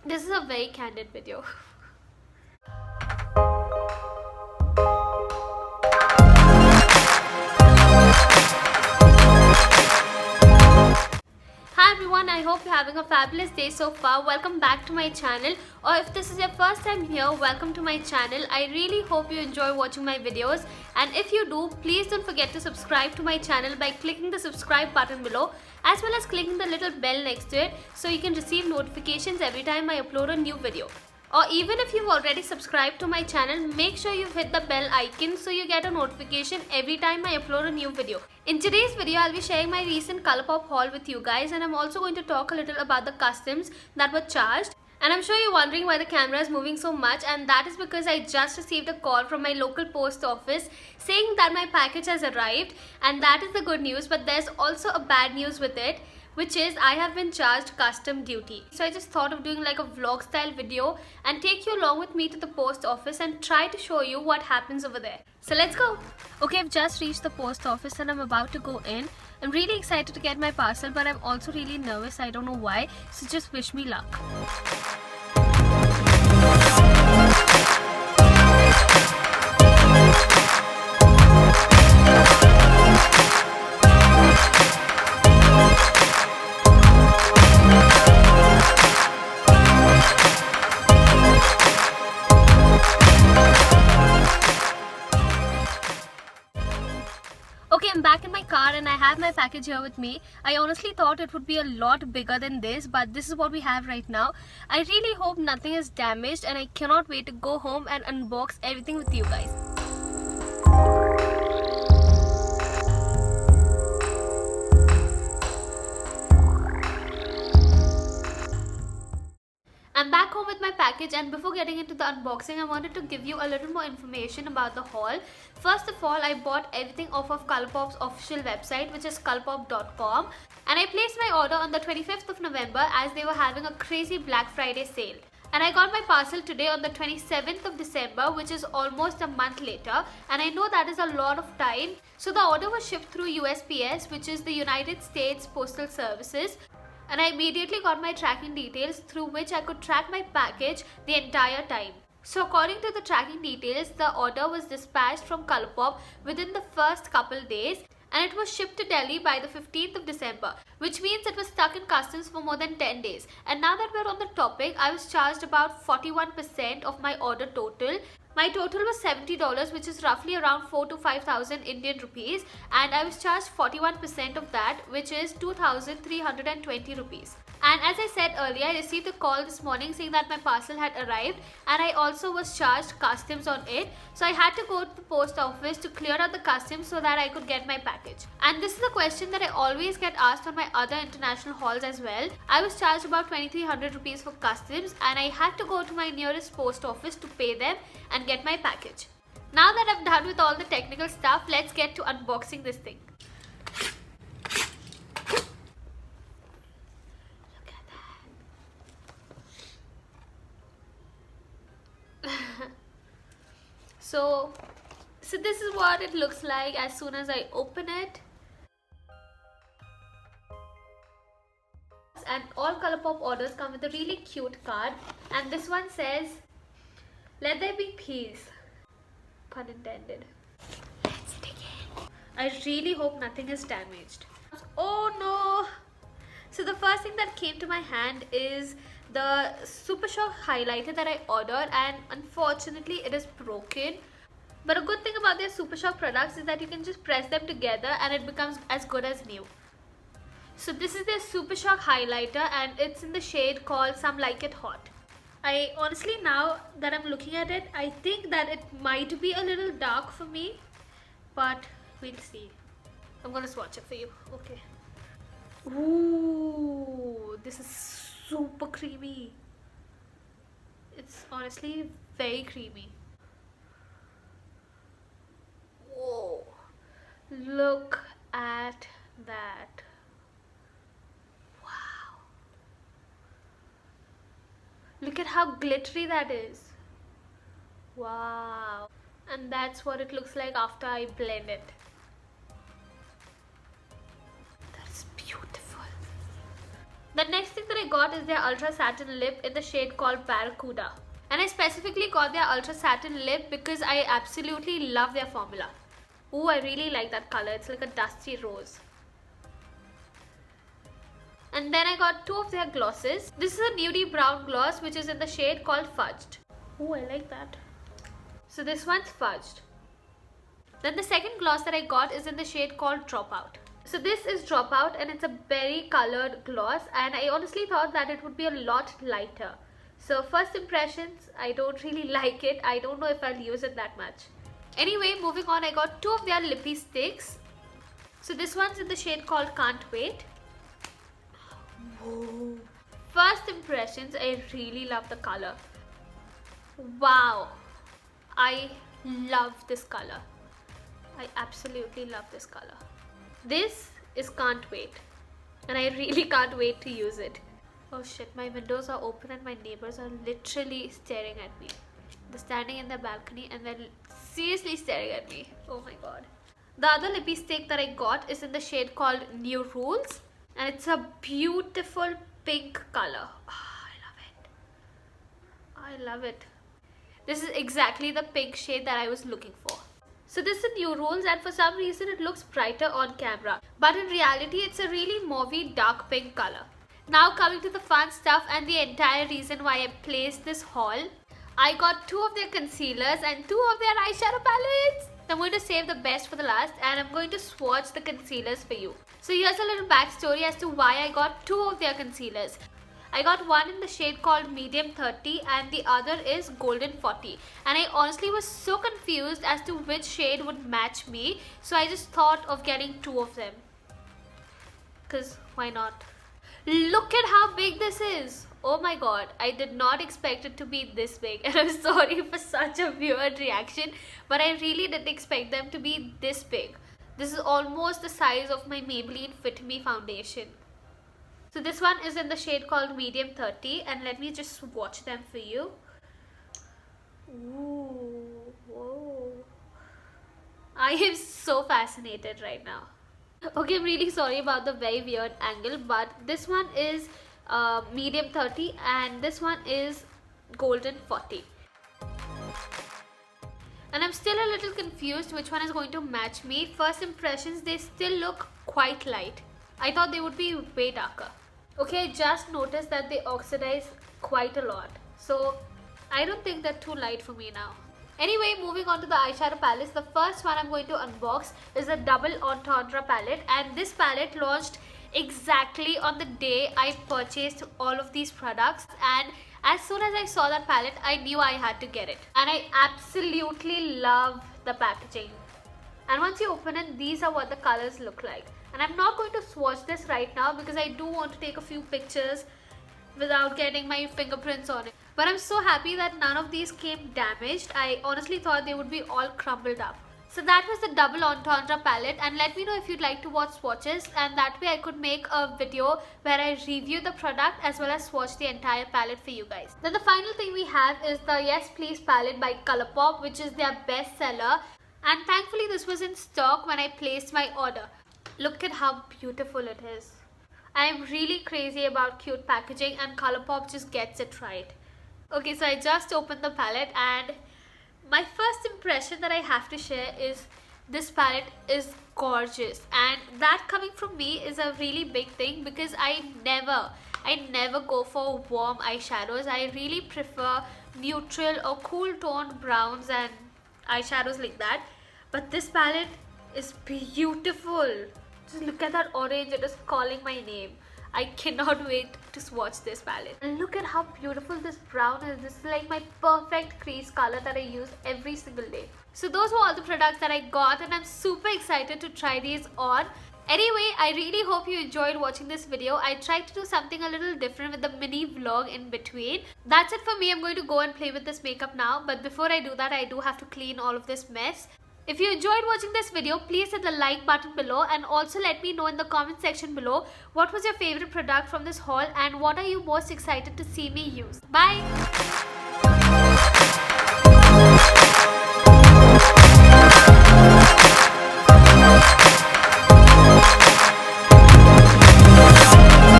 This is a very candid video. Hi everyone, I hope you're having a fabulous day so far. Welcome back to my channel, or if this is your first time here, welcome to my channel. I really hope you enjoy watching my videos, and if you do, please don't forget to subscribe to my channel by clicking the subscribe button below, as well as clicking the little bell next to it so you can receive notifications every time I upload a new video. Or even if you've already subscribed to my channel, make sure you've hit the bell icon so you get a notification every time I upload a new video. In today's video, I'll be sharing my recent Colourpop haul with you guys, and I'm also going to talk a little about the customs that were charged. And I'm sure you're wondering why the camera is moving so much, and that is because I just received a call from my local post office saying that my package has arrived, and that is the good news, but there's also a bad news with it, which is I have been charged custom duty. So I just thought of doing like a vlog style video and take you along with me to the post office and try to show you what happens over there. So let's go. Okay, I've just reached the post office and I'm about to go in. I'm really excited to get my parcel, but I'm also really nervous. I don't know why. So just wish me luck. Okay, I'm back in my car and I have my package here with me. I honestly thought it would be a lot bigger than this, but this is what we have right now. I really hope nothing is damaged and I cannot wait to go home and unbox everything with you guys. I'm back home with my package, and before getting into the unboxing, I wanted to give you a little more information about the haul. First of all, I bought everything off of Colourpop's official website, which is colourpop.com, and I placed my order on the 25th of November as they were having a crazy Black Friday sale. And I got my parcel today on the 27th of December, which is almost a month later, and I know that is a lot of time. So the order was shipped through USPS, which is the United States Postal Services, and I immediately got my tracking details through which I could track my package the entire time. So according to the tracking details, the order was dispatched from Colourpop within the first couple days, and it was shipped to Delhi by the 15th of December, which means it was stuck in customs for more than 10 days. And now that we're on the topic, I was charged about 41% of my order total. My total was $70, which is roughly around 4 to 5,000 Indian rupees, and I was charged 41% of that, which is 2,320 rupees. And as I said earlier, I received a call this morning saying that my parcel had arrived, and I also was charged customs on it. So I had to go to the post office to clear out the customs so that I could get my package. And this is a question that I always get asked on my other international hauls as well. I was charged about 2,300 rupees for customs, and I had to go to my nearest post office to pay them and get my package. Now that I'm done with all the technical stuff, let's get to unboxing this thing. So this is what it looks like as soon as I open it. And all Colourpop orders come with a really cute card, and this one says, "Let there be peace." Pun intended. Let's dig in. I really hope nothing is damaged. Oh no! So the first thing that came to my hand is the Super Shock highlighter that I ordered, and unfortunately it is broken. But a good thing about their Super Shock products is that you can just press them together and it becomes as good as new. So this is their Super Shock highlighter, and it's in the shade called Some Like It Hot. I honestly, now that I'm looking at it, I think that it might be a little dark for me, but we'll see. I'm gonna swatch it for you. Okay. Ooh, this is super creamy. It's honestly very creamy. Whoa, look at that. Wow. Look at how glittery that is. Wow. And that's what it looks like after I blend it. That's beautiful. The next thing that I got is their Ultra Satin Lip in the shade called Barracuda. And I specifically got their Ultra Satin Lip because I absolutely love their formula. Ooh, I really like that color. It's like a dusty rose. And then I got two of their glosses. This is a nudie brown gloss which is in the shade called Fudged. Ooh, I like that. So this one's Fudged. Then the second gloss that I got is in the shade called Dropout. So this is Dropout and it's a berry colored gloss, and I honestly thought that it would be a lot lighter. So first impressions, I don't really like it. I don't know if I'll use it that much. Anyway, moving on, I got two of their lippy sticks. So this one's in the shade called Can't Wait. Whoa. First impressions, I really love the color. Wow, I love this color. I absolutely love this color. This is Can't Wait, and I really can't wait to use it. Oh shit, my windows are open and my neighbors are literally staring at me. They're standing in the balcony and they're seriously staring at me. Oh my god. The other lippy stick that I got is in the shade called New Rules, and it's a beautiful pink color. Oh, I love it. This is exactly the pink shade that I was looking for. So this is New Rules, and for some reason it looks brighter on camera, but in reality it's a really mauvey dark pink color. Now coming to the fun stuff and the entire reason why I placed this haul. I got two of their concealers and two of their eyeshadow palettes. I'm going to save the best for the last, and I'm going to swatch the concealers for you. So here's a little backstory as to why I got two of their concealers. I got one in the shade called Medium 30 and the other is Golden 40. And I honestly was so confused as to which shade would match me. So I just thought of getting two of them. Because why not? Look at how big this is. Oh my god, I did not expect it to be this big. And I'm sorry for such a weird reaction. But I really didn't expect them to be this big. This is almost the size of my Maybelline Fit Me foundation. So this one is in the shade called Medium 30, and let me just swatch them for you. Ooh, whoa. I am so fascinated right now. Okay, I'm really sorry about the very weird angle, but this one is Medium 30 and this one is Golden 40. And I'm still a little confused which one is going to match me. First impressions, they still look quite light. I thought they would be way darker. Okay, I just noticed that they oxidize quite a lot. So I don't think they're too light for me now. Anyway, moving on to the eyeshadow palettes. The first one I'm going to unbox is the Double Entendre palette. And this palette launched exactly on the day I purchased all of these products. And as soon as I saw that palette, I knew I had to get it. And I absolutely love the packaging. And once you open it, these are what the colors look like. And I'm not going to swatch this right now because I do want to take a few pictures without getting my fingerprints on it. But I'm so happy that none of these came damaged. I honestly thought they would be all crumbled up. So that was the Double Entendre palette, and let me know if you'd like to watch swatches, and that way I could make a video where I review the product as well as swatch the entire palette for you guys. Then the final thing we have is the Yes Please palette by Colourpop, which is their best seller, and thankfully this was in stock when I placed my order. Look at how beautiful it is. I am really crazy about cute packaging and Colourpop just gets it right. Okay, so I just opened the palette and my first impression that I have to share is this palette is gorgeous, and that coming from me is a really big thing because I never go for warm eyeshadows. I really prefer neutral or cool toned browns and eyeshadows like that. But this palette is beautiful. Just look at that orange, it is calling my name. I cannot wait to swatch this palette. And look at how beautiful this brown is. This is like my perfect crease color that I use every single day. So those were all the products that I got, and I'm super excited to try these on. Anyway, I really hope you enjoyed watching this video. I tried to do something a little different with the mini vlog in between. That's it for me. I'm going to go and play with this makeup now. But before I do that, I do have to clean all of this mess. If you enjoyed watching this video, please hit the like button below, and also let me know in the comment section below what was your favorite product from this haul and what are you most excited to see me use. Bye!